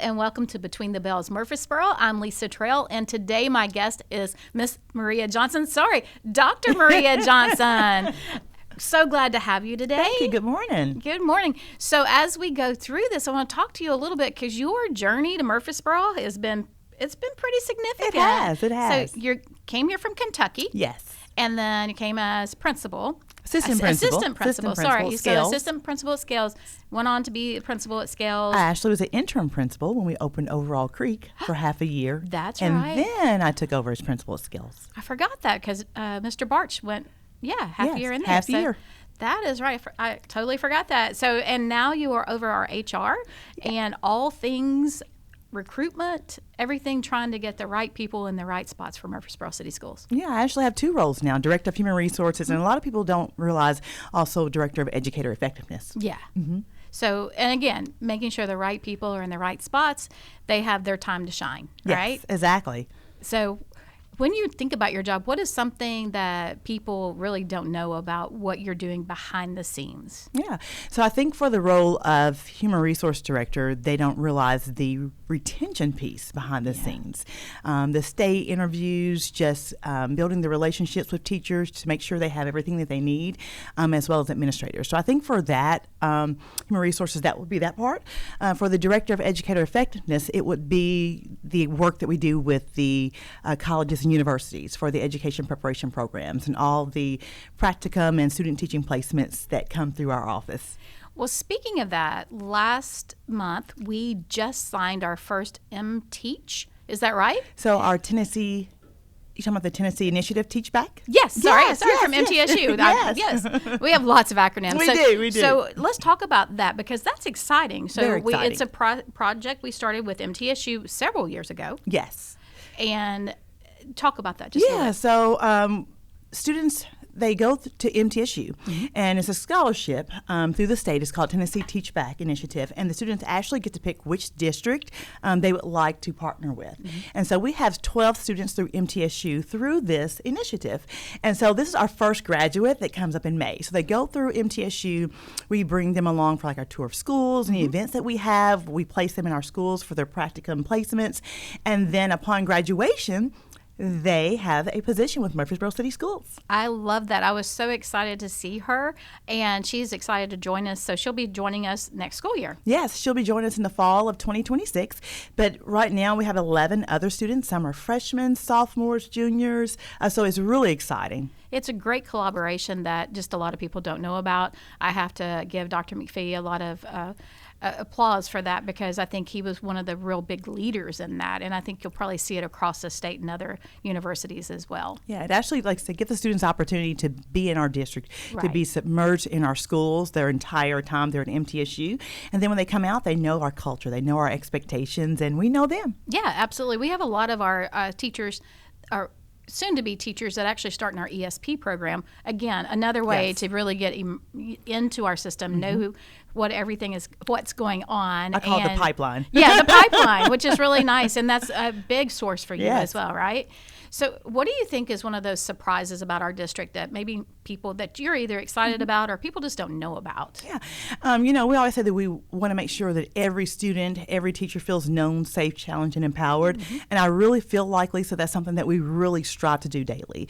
and welcome to Between the Bells Murfreesboro. I'm Lisa Trail, and today my guest is Miss Maria Johnson. Dr. Maria Johnson. So glad to have you today. Thank you. Good morning. Good morning. So as we go through this, I want to talk to you a little bit because your journey to Murfreesboro has been pretty significant. It has. So you came here from Kentucky. Yes. And then you came as principal. Assistant principal. Sorry, you said Scales. assistant principal at Scales. Went on to be principal at Scales. I actually was an interim principal when we opened Overall Creek for half a year. That's and right. And then I took over as principal at Scales. I forgot that because Mr. Barch went, half a year in there. Half a year. That is right. I totally forgot that. So, and now you are over our HR and all things recruitment, everything trying to get the right people in the right spots for Murfreesboro City Schools. Yeah, I actually have two roles now, Director of Human Resources, and a lot of people don't realize also Director of Educator Effectiveness. Yeah. Mm-hmm. So, and again, making sure the right people are in the right spots, they have their time to shine, right? Yes, exactly. So when you think about your job, what is something that people really don't know about what you're doing behind the scenes? Yeah. So I think for the role of Human Resource Director, they don't realize the retention piece behind the scenes. The stay interviews, just building the relationships with teachers to make sure they have everything that they need, as well as administrators. So I think for that, Human Resources, that would be that part. For the Director of Educator Effectiveness, it would be the work that we do with the colleges and universities for the education preparation programs and all the practicum and student teaching placements that come through our office. Well, speaking of that, last month we just signed our first MTeach. Is that right? So our Tennessee, you talking about the Tennessee Initiative Teach Back? Yes, sorry, yes, from MTSU. Yes. We have lots of acronyms. We do. So let's talk about that because that's exciting. So Very exciting. It's a project we started with MTSU several years ago. Yes. And talk about that just a little bit. So students, they go to MTSU, and it's a scholarship through the state. It's called Tennessee Teach Back Initiative, and the students actually get to pick which district they would like to partner with. And so we have 12 students through MTSU through this initiative. And so this is our first graduate that comes up in May. So they go through MTSU. We bring them along for like our tour of schools and the events that we have. We place them in our schools for their practicum placements. And then upon graduation, they have a position with Murfreesboro City Schools. I love that. I was so excited to see her, and she's excited to join us. So she'll be joining us next school year. Yes, she'll be joining us in the fall of 2026. But right now we have 11 other students. Some are freshmen, sophomores, juniors. So it's really exciting. It's a great collaboration that just a lot of people don't know about. I have to give Dr. McPhee a lot of applause for that because I think he was one of the real big leaders in that, and I think you'll probably see it across the state and other universities as well. Yeah, it actually likes to give the students opportunity to be in our district, Right. to be submerged in our schools their entire time they're at MTSU, and then when they come out, they know our culture, they know our expectations, and we know them. Yeah, absolutely. We have a lot of our teachers are soon-to-be teachers that actually start in our ESP program. Again, another way Yes. to really get into our system, know what's going on. I call it the pipeline. Yeah, the pipeline, which is really nice, and that's a big source for you Yes. as well, right? So what do you think is one of those surprises about our district that maybe people that you're either excited about or people just don't know about? Yeah. We always say that we want to make sure that every student, every teacher feels known, safe, challenged, and empowered. And I really feel like, Lisa, that's something that we really strive to do daily.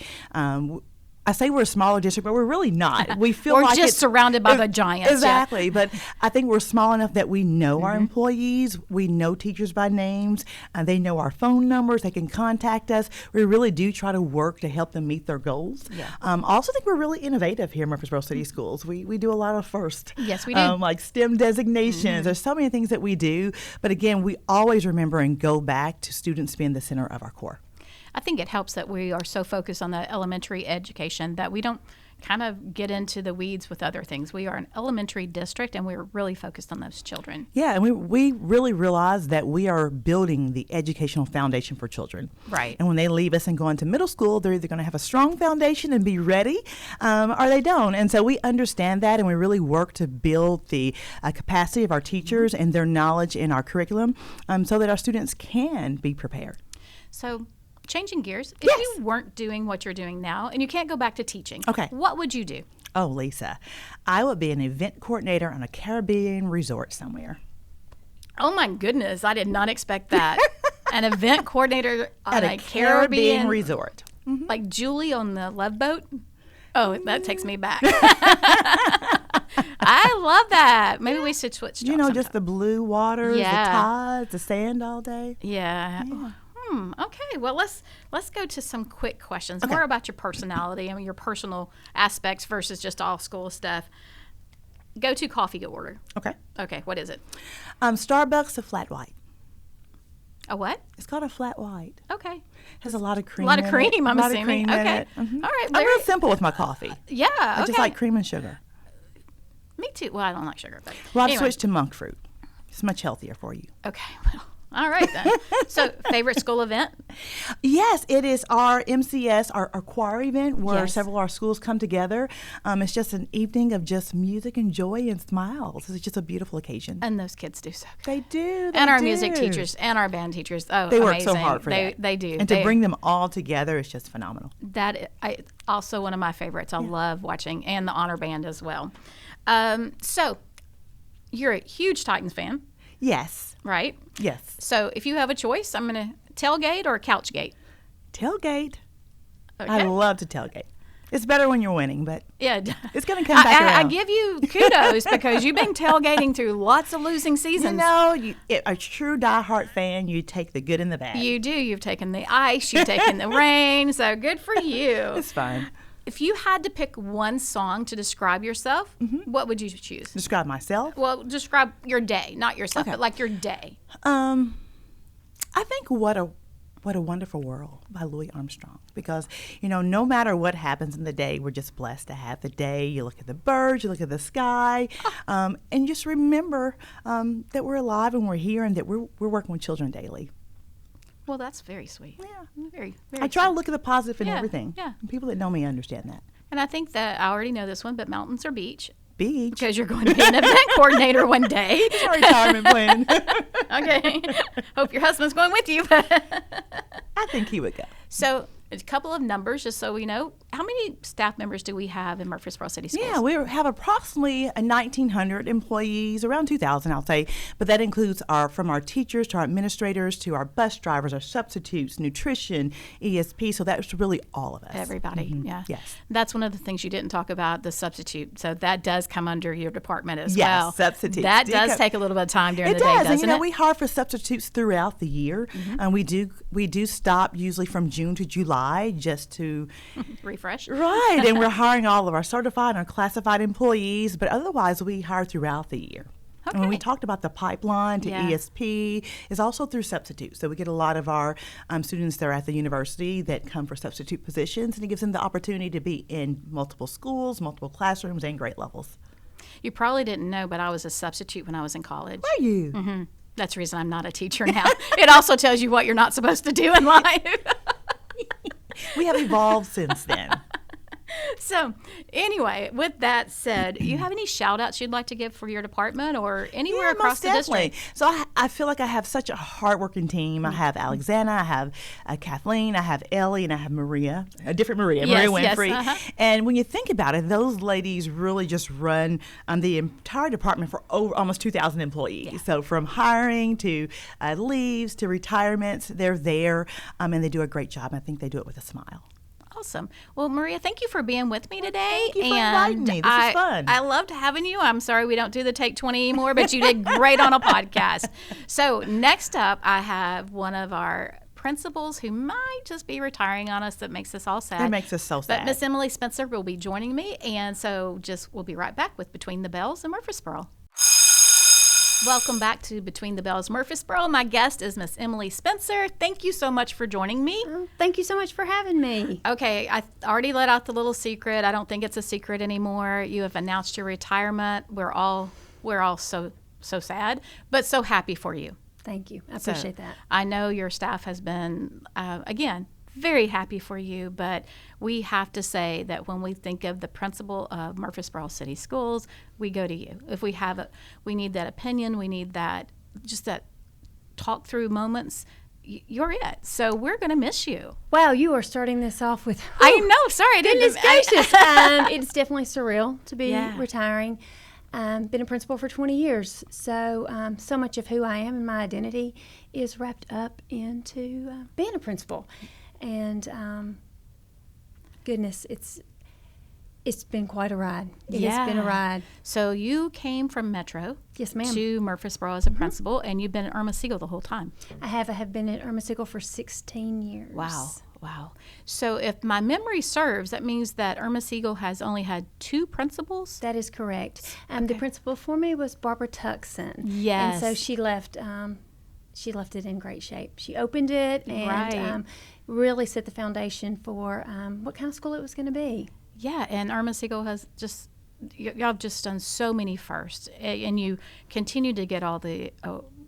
I say we're a smaller district, but we're really not. We feel We're like just surrounded by the giants. Exactly. But I think we're small enough that we know our employees. We know teachers by names. They know our phone numbers. They can contact us. We really do try to work to help them meet their goals. Yeah. I also think we're really innovative here at Murfreesboro City Schools. We do a lot of firsts. Yes, we do. Like STEM designations. There's so many things that we do. But again, we always remember and go back to students being the center of our core. I think it helps that we are so focused on the elementary education that we don't kind of get into the weeds with other things. We are an elementary district, and we're really focused on those children. Yeah, and we really realize that we are building the educational foundation for children. Right. And when they leave us and go into middle school, they're either going to have a strong foundation and be ready, or they don't. And so we understand that, and we really work to build the capacity of our teachers and their knowledge in our curriculum so that our students can be prepared. So changing gears, if Yes. you weren't doing what you're doing now and you can't go back to teaching, Okay. what would you do? Oh, Lisa, I would be an event coordinator on a Caribbean resort somewhere. Oh my goodness, I did not expect that. An event coordinator on At a a Caribbean resort. like Julie on the Love Boat. Oh, that takes me back. I love that. Maybe we should switch jobs. You know, just the blue waters, Yeah. the tides, the sand all day. Yeah. Okay. Well, let's go to some quick questions. More about your personality and your personal aspects versus just all school stuff. Go-to coffee order. Okay. Okay. What is it? Starbucks, a flat white. A what? It's called a flat white. Okay. Has a lot of cream. A lot of in cream, it. I'm a lot assuming. Of cream Okay. In it. Mhm. All right. I'm real simple with my coffee. Yeah. I just like cream and sugar. Me too. Well, I don't like sugar. But Well, I've anyway. switched to monk fruit. It's much healthier for you. Okay. Well, all right then. So, favorite school event? Yes, it is our MCS, our choir event where Yes. several of our schools come together. It's just an evening of just music and joy and smiles. It's just a beautiful occasion. And those kids do so good. They do. And our do. music teachers and our band teachers. Oh, They work amazing. so hard for that. They do. And to bring them all together is just phenomenal. Also one of my favorites. I love watching, and the honor band as well. So, you're a huge Titans fan, Yes. right? Yes. So, if you have a choice, I'm going to tailgate or couchgate. Tailgate. Okay. I love to tailgate. It's better when you're winning, but Yeah, it's going to come back around. I give you kudos because you've been tailgating through lots of losing seasons. You know, a true diehard fan, you take the good and the bad. You do. You've taken the ice, you've taken the rain, so good for you. It's fine. If you had to pick one song to describe yourself, what would you choose? Describe myself. Well, describe your day, not yourself, but like your day. I think What a Wonderful World by Louis Armstrong, because, you know, no matter what happens in the day, we're just blessed to have the day. You look at the birds, you look at the sky, and just remember that we're alive and we're here and that we're working with children daily. Well, that's very sweet. Yeah. Very, very I try to sweet. look at the positive in Yeah, everything. yeah. And people that know me understand that. And I think that I already know this one, but mountains or beach? Beach. Because you're going to be an event coordinator one day. It's our retirement plan. Okay. Hope your husband's going with you. I think he would go. So, a couple of numbers just so we know. How many staff members do we have in Murfreesboro City Schools? Yeah, we have approximately 1,900 employees, around 2,000, I'll say. But that includes from our teachers to our administrators to our bus drivers, our substitutes, nutrition, ESP. So that's really all of us. Everybody, yeah. Yes. That's one of the things you didn't talk about, the substitute. So that does come under your department as Yes, well. substitutes. That Do does come- take a little bit of time during It the day, does, doesn't and you know it? we hire for substitutes throughout the year, and we do stop usually from June to July just to Refresh. right, and we're hiring all of our certified and our classified employees, but otherwise we hire throughout the year. And when we Okay. talked about the pipeline to Yeah. ESP, is also through substitutes. So we get a lot of our students that are at the university that come for substitute positions, and it gives them the opportunity to be in multiple schools, multiple classrooms, and grade levels. You probably didn't know, but I was a substitute when I was in college. Are you? That's the reason I'm not a teacher now. It also tells you what you're not supposed to do in life. We have evolved since then. So, anyway, with that said, you have any shout outs you'd like to give for your department or anywhere across the district? So I feel like I have such a hardworking team. I have Alexandra, I have Kathleen, I have Ellie, and I have Maria, a different Maria, Yes, Maria yes, Winfrey. And when you think about it, those ladies really just run the entire department for almost 2,000 employees. Yeah. So from hiring to leaves to retirements, they're there, and they do a great job. I think they do it with a smile. Awesome. Well, Maria, thank you for being with me today. Thank you for inviting me. This is fun. I loved having you. I'm sorry we don't do the Take 20 anymore, but you did great on a podcast. So next up, I have one of our principals who might just be retiring on us. That makes us all sad. It makes us so sad. But Miss Emily Spencer will be joining me, and so we'll be right back with Between the Bells and Murfreesboro. Welcome back to Between the Bells Murfreesboro. My guest is Miss Emily Spencer. Thank you so much for joining me. Thank you so much for having me. Okay, I already let out the little secret. I don't think it's a secret anymore. You have announced your retirement. We're all so sad, but so happy for you. Thank you. I So, appreciate that. I know your staff has been, again, very happy for you, but we have to say that when we think of the principal of Murfreesboro City Schools, we go to you. If we have we need that opinion, we need that talk through moments. You're it. So we're going to miss you. Wow, you are starting this off with. I know. Sorry, I didn't. Goodness gracious. It's definitely surreal to be Yeah. retiring. Been a principal for 20 years. So so much of who I am and my identity is wrapped up into being a principal. And goodness, it's been quite a ride. It has been a ride. So you came from Metro Yes, ma'am. to Murfreesboro as a principal, and you've been at Erma Siegel the whole time. I have been at Erma Siegel for 16 years. Wow. So if my memory serves, that means that Erma Siegel has only had 2 principals? That is correct. The principal for me was Barbara Tuckson. Yes. And so she left it in great shape. She opened it and really set the foundation for what kind of school it was going to be. Yeah, and Erma Siegel has y'all have just done so many firsts, and you continue to get all the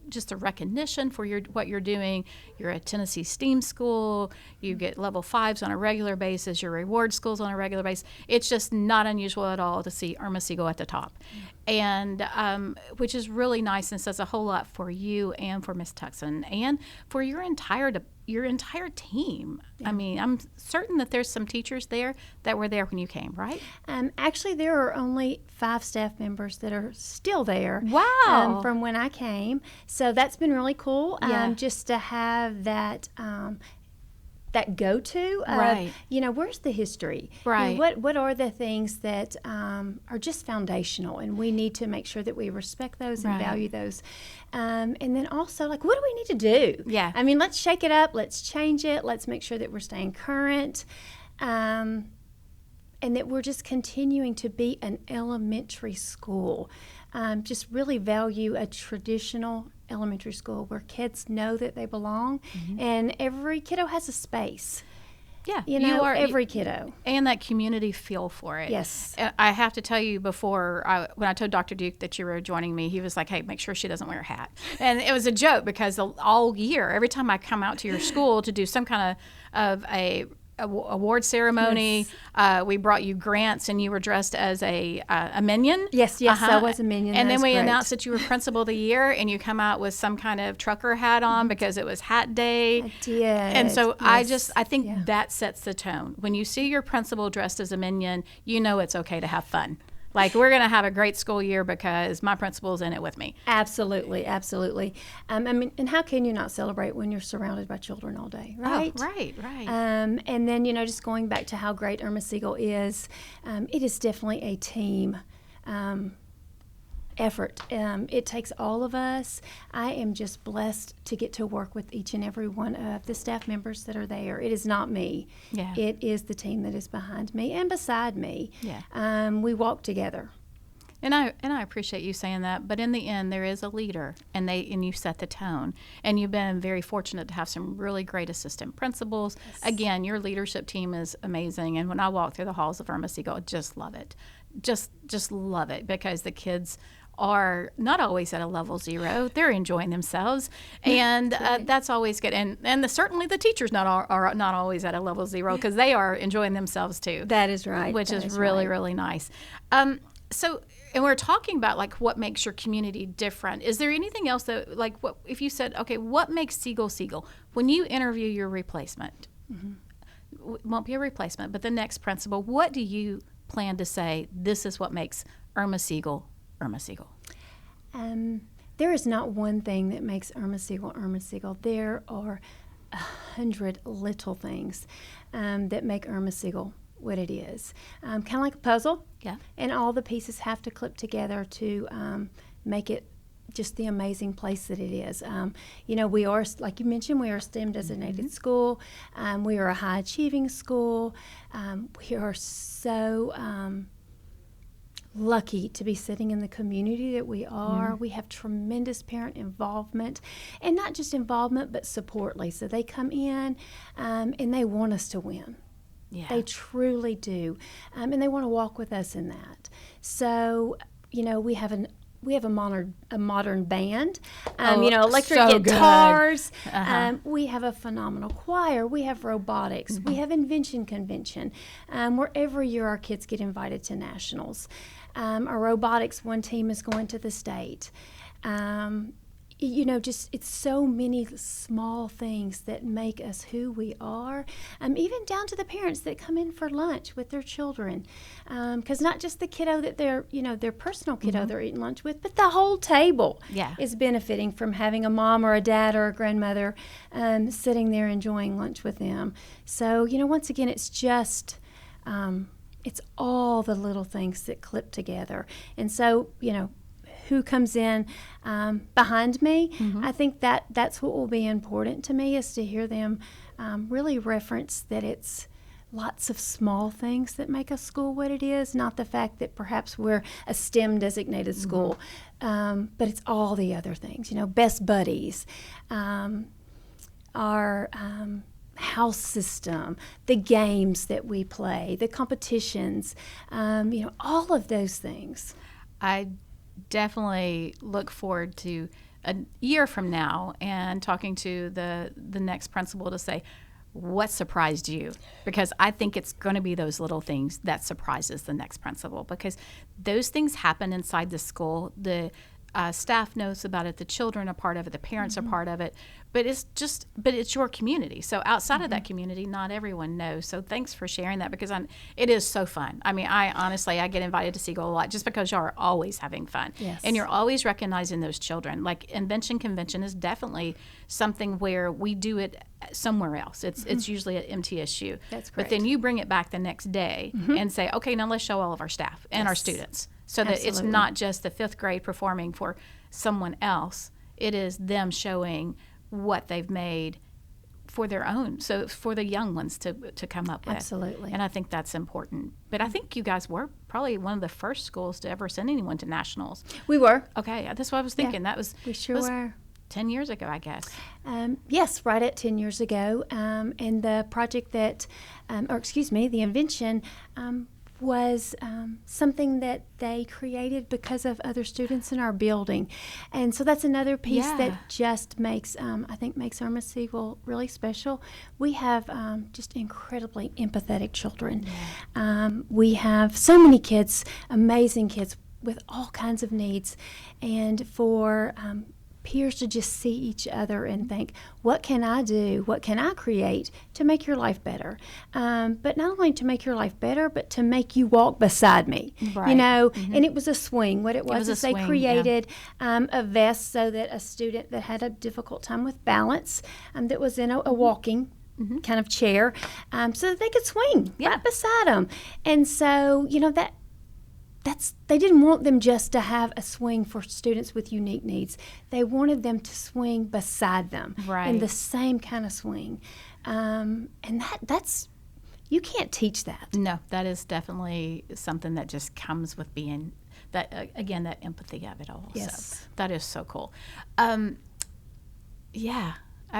just the recognition for what you're doing. You're at Tennessee STEAM School. You get level 5s on a regular basis. Your reward schools on a regular basis. It's just not unusual at all to see Erma Siegel at the top, and which is really nice and says a whole lot for you and for Miss Tuckson and for your entire team. I mean, I'm certain that there's some teachers there that were there when you came, right? Actually, there are only 5 staff members that are still there. Wow. From when I came. So that's been really cool. Yeah. Just to have that that go-to of, Right. Where's the history? Right. What are the things that are just foundational, and we need to make sure that we respect those and Right. value those. And then also, what do we need to do? Yeah. I mean, let's shake it up. Let's change it. Let's make sure that we're staying current. And that we're just continuing to be an elementary school. Just really value a traditional elementary school where kids know that they belong, and every kiddo has a space. Yeah, Every kiddo. And that community feel for it. Yes. And I have to tell you, when I told Dr. Duke that you were joining me, he was like, hey, make sure she doesn't wear a hat. And it was a joke because all year, every time I come out to your school to do some kind of a award ceremony, we brought you grants, and you were dressed as a minion. Yes, I was a minion. And then we great. announced that you were principal of the year, and you come out with some kind of trucker hat on because it was hat day. I did. And so Yes. I think that sets the tone. When you see your principal dressed as a minion, you know it's okay to have fun. We're going to have a great school year because my principal's in it with me. Absolutely. I mean, and how can you not celebrate when you're surrounded by children all day, right? Oh, right. And then, just going back to how great Erma Siegel is, it is definitely a team effort. It takes all of us. I am just blessed to get to work with each and every one of the staff members that are there. It is not me. Yeah. It is the team that is behind me and beside me. Yeah. We walk together. And I appreciate you saying that, but in the end, there is a leader, and you set the tone. And you've been very fortunate to have some really great assistant principals. Yes. Again, your leadership team is amazing, and when I walk through the halls of Erma Siegel, I just love it. Just love it because the kids are not always at a level 0. They're enjoying themselves, and that's always good. And certainly the teachers are not always at a level 0 because they are enjoying themselves too. That is right. Which is really, really nice. So, and we're talking about what makes your community different. Is there anything else that what if you said, okay, what makes Siegel Siegel? When you interview your replacement, it won't be a replacement, but the next principal, what do you plan to say? This is what makes Erma Siegel Erma Siegel. There is not one thing that makes Erma Siegel Erma Siegel. There are 100 little things that make Erma Siegel what it is. Kind of like a puzzle. Yeah. And all the pieces have to clip together to make it just the amazing place that it is. We are, like you mentioned, we are a STEM designated school. We are a high achieving school. We are so lucky to be sitting in the community that we are. We have tremendous parent involvement, and not just involvement, but support, Lisa. They come in and they want us to win. Yeah. They truly do, and they want to walk with us in that. So, we have a modern band, electric so guitars. Uh-huh. We have a phenomenal choir. We have robotics. We have invention convention, where every year our kids get invited to nationals. Our robotics one team is going to the state. just it's so many small things that make us who we are, even down to the parents that come in for lunch with their children, because not just the kiddo that their personal kiddo they're eating lunch with, but the whole table is benefiting from having a mom or a dad or a grandmother sitting there enjoying lunch with them. So once again, it's just it's all the little things that clip together. And so who comes in behind me, I think that's what will be important to me, is to hear them really reference that it's lots of small things that make a school what it is, not the fact that perhaps we're a STEM designated school, but it's all the other things, best buddies, our house system, the games that we play, the competitions, all of those things. I definitely look forward to a year from now and talking to the next principal to say, what surprised you? Because I think it's going to be those little things that surprises the next principal, because those things happen inside the school. The staff knows about it, the children are part of it, the parents are part of it, but it's your community. So outside of that community, not everyone knows. So thanks for sharing that, because it is so fun. I mean, I get invited to Siegel a lot just because y'all are always having fun. Yes. And you're always recognizing those children. Like Invention Convention is definitely something where we do it somewhere else. It's usually at MTSU. That's correct. But then you bring it back the next day and say, okay, now let's show all of our staff and our students. So that it's not just the fifth grade performing for someone else. It is them showing what they've made for their own, so for the young ones to come up with. Absolutely. And I think that's important. But I think you guys were probably one of the first schools to ever send anyone to nationals. We were. Okay, that's what I was thinking. Yeah, That was we sure were. 10 years ago, I guess. Yes, right at 10 years ago. And the project the invention was something that they created because of other students in our building. And so that's another piece that just makes Erma Siegel really special. We have just incredibly empathetic children. We have so many kids, amazing kids with all kinds of needs. And for peers to just see each other and think, what can I do? What can I create to make your life better? But not only to make your life better, but to make you walk beside me. Right. And it was a swing. What it was is they created a vest so that a student that had a difficult time with balance, that was in a walking kind of chair, so that they could swing right beside them. And so, they didn't want them just to have a swing for students with unique needs. They wanted them to swing beside them in the same kind of swing. And that's, you can't teach that. No, that is definitely something that just comes with being, that empathy of it all. Yes. So that is so cool. I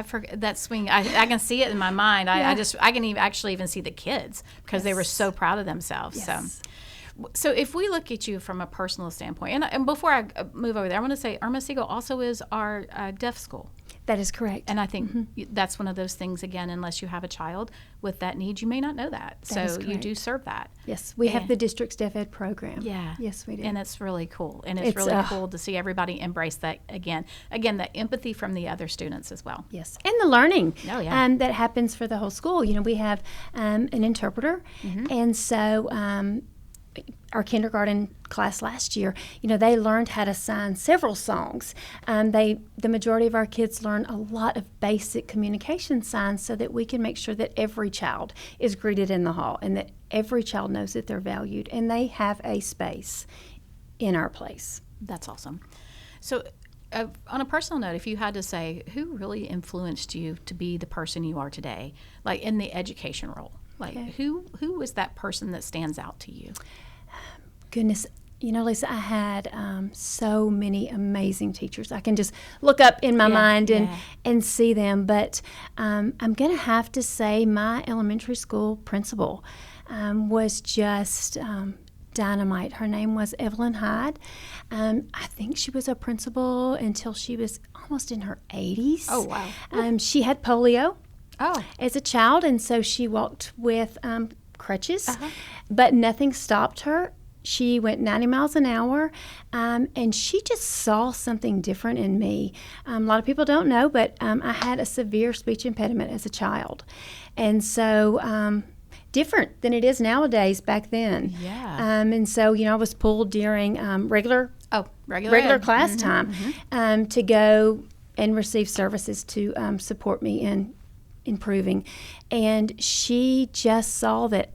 forget that swing. I can see it in my mind. I can even see the kids because they were so proud of themselves. Yes. So if we look at you from a personal standpoint, and before I move over there, I want to say Erma Siegel also is our deaf school. That is correct. And I think that's one of those things, again, unless you have a child with that need, you may not know that. So you do serve that. Yes, we have the district's deaf ed program. Yeah. Yes, we do. And it's really cool. And it's really cool to see everybody embrace that again. Again, the empathy from the other students as well. Yes, and the learning that happens for the whole school. We have an interpreter, and so our kindergarten class last year, they learned how to sign several songs. The majority of our kids learn a lot of basic communication signs so that we can make sure that every child is greeted in the hall and that every child knows that they're valued and they have a space in our place. That's awesome. So on a personal note, if you had to say who really influenced you to be the person you are today, like in the education role, who was that person that stands out to you? Goodness, Lisa, I had so many amazing teachers. I can just look up in my mind and see them. But I'm going to have to say my elementary school principal was just dynamite. Her name was Evelyn Hyde. I think she was a principal until she was almost in her 80s. Oh, wow. She had polio as a child, and so she walked with crutches, but nothing stopped her. She went 90 miles an hour, and she just saw something different in me. A lot of people don't know, but I had a severe speech impediment as a child. And so different than it is nowadays back then. Yeah. And so, I was pulled during regular class time to go and receive services to support me in improving. And she just saw that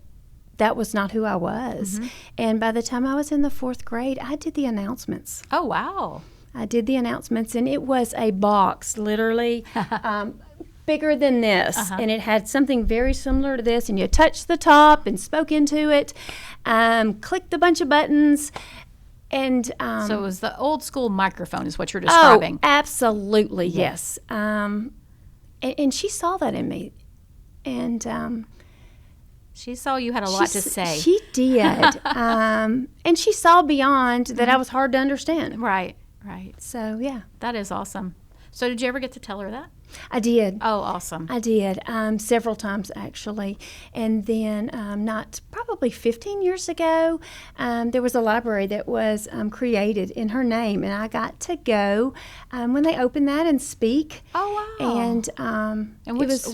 was not who I was. And by the time I was in the 4th grade, I did the announcements. Oh, wow. I did the announcements, and it was a box, literally bigger than this. And it had something very similar to this, and you touched the top and spoke into it, clicked a bunch of buttons. And so it was the old school microphone is what you're describing. Oh, absolutely, yes. And she saw that in me. And she saw you had a lot to say. She did. And she saw beyond that I was hard to understand. Right. So, yeah. That is awesome. So did you ever get to tell her that? I did. Oh, awesome. I did, several times actually. And then not probably 15 years ago, there was a library that was created in her name, and I got to go when they opened that and speak. Oh, wow. And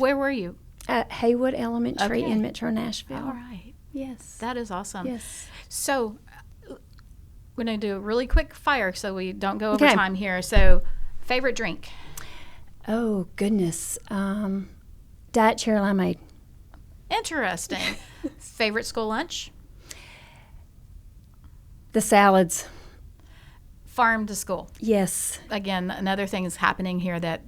where were you? At Haywood Elementary in Metro Nashville. All right. Yes. That is awesome. Yes. So we're going to do a really quick fire so we don't go over time here. So favorite drink? Oh, goodness. Diet Cherry Limeade. Interesting. Favorite school lunch? The salads. Farm to school. Yes. Again, another thing is happening here that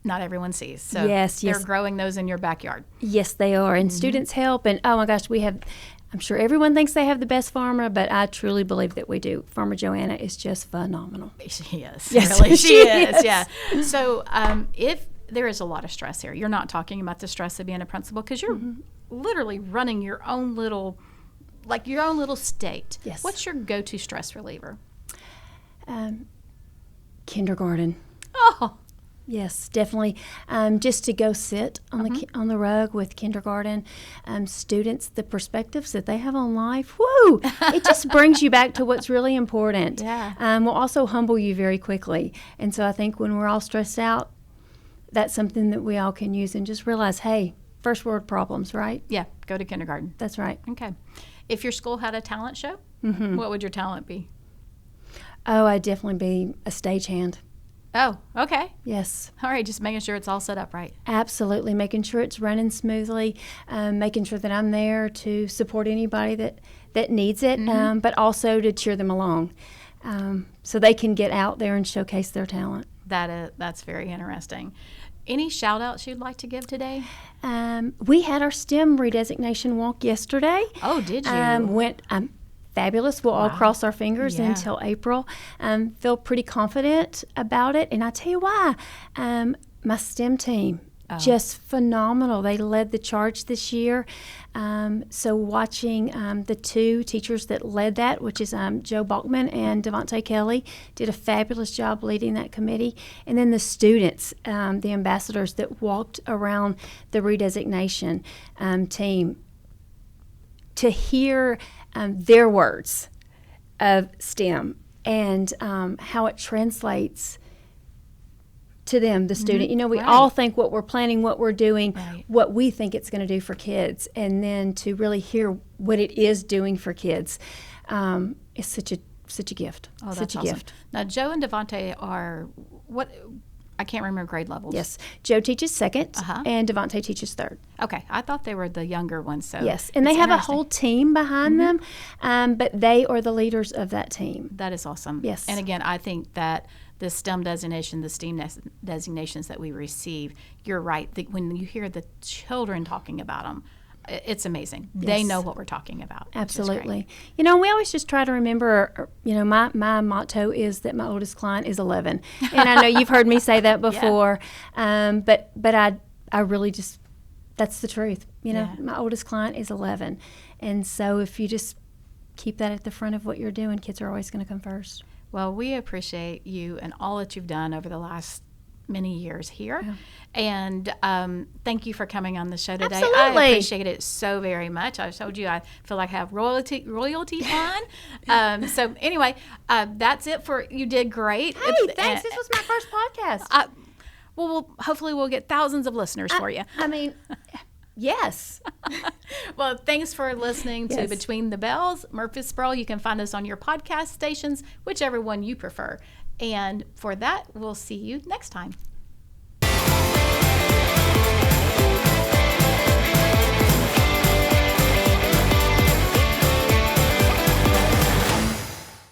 not everyone sees. So yes. They're growing those in your backyard. Yes, they are. And students help. And, oh, my gosh, I'm sure everyone thinks they have the best farmer, but I truly believe that we do. Farmer Joanna is just phenomenal. She is. Yes, really. She is. Yes. Yeah. So if there is a lot of stress here, you're not talking about the stress of being a principal because you're literally running your own little state. Yes. What's your go-to stress reliever? Kindergarten. Oh. Yes, definitely. Just to go sit on the rug with kindergarten students, the perspectives that they have on life, woo! It just brings you back to what's really important. Yeah. Will also humble you very quickly. And so I think when we're all stressed out, that's something that we all can use and just realize, hey, first world problems, right? Yeah, go to kindergarten. That's right. Okay. If your school had a talent show, what would your talent be? Oh, I'd definitely be a stagehand. Oh, okay. Yes. All right, just making sure it's all set up right. Absolutely, making sure it's running smoothly, making sure that I'm there to support anybody that needs it, but also to cheer them along so they can get out there and showcase their talent. That's very interesting. Any shout-outs you'd like to give today? We had our STEM redesignation walk yesterday. Oh, did you? Went fabulous. We'll all cross our fingers until April. Feel pretty confident about it. And I tell you why. My STEM team, just phenomenal. They led the charge this year. So watching the two teachers that led that, which is Joe Bachman and Devontae Kelly, did a fabulous job leading that committee. And then the students, the ambassadors that walked around the redesignation team, to hear their words of STEM and how it translates to them, the student. You know, we all think what we're planning, what we're doing, what we think it's going to do for kids, and then to really hear what it is doing for kids is such a gift. Oh, that's such a awesome. gift. Now, Joe and Devontae are what? I can't remember grade levels. Yes, Joe teaches second, and Devontae teaches third. Okay, I thought they were the younger ones. So yes, and they have a whole team behind them, but they are the leaders of that team. That is awesome. Yes, and again, I think that the STEM designation, the STEAM designations that we receive, you're right. When you hear the children talking about them, it's amazing. Yes. They know what we're talking about. Absolutely. You know, we always just try to remember, you know, my motto is that my oldest client is 11. And I know you've heard me say that before, but I really just, that's the truth. You know, my oldest client is 11. And so if you just keep that at the front of what you're doing, kids are always going to come first. Well, we appreciate you and all that you've done over the last many years here. Yeah. And thank you for coming on the show today. Absolutely. I appreciate it so very much. I told you I feel like I have royalty on. So anyway, that's it for you. Did great. Hey, thanks. This was my first podcast. Well, hopefully we'll get thousands of listeners for you. I mean, yes. Well, thanks for listening to Yes. Between the Bells, Murfreesboro. You can find us on your podcast stations, whichever one you prefer. And for that, we'll see you next time.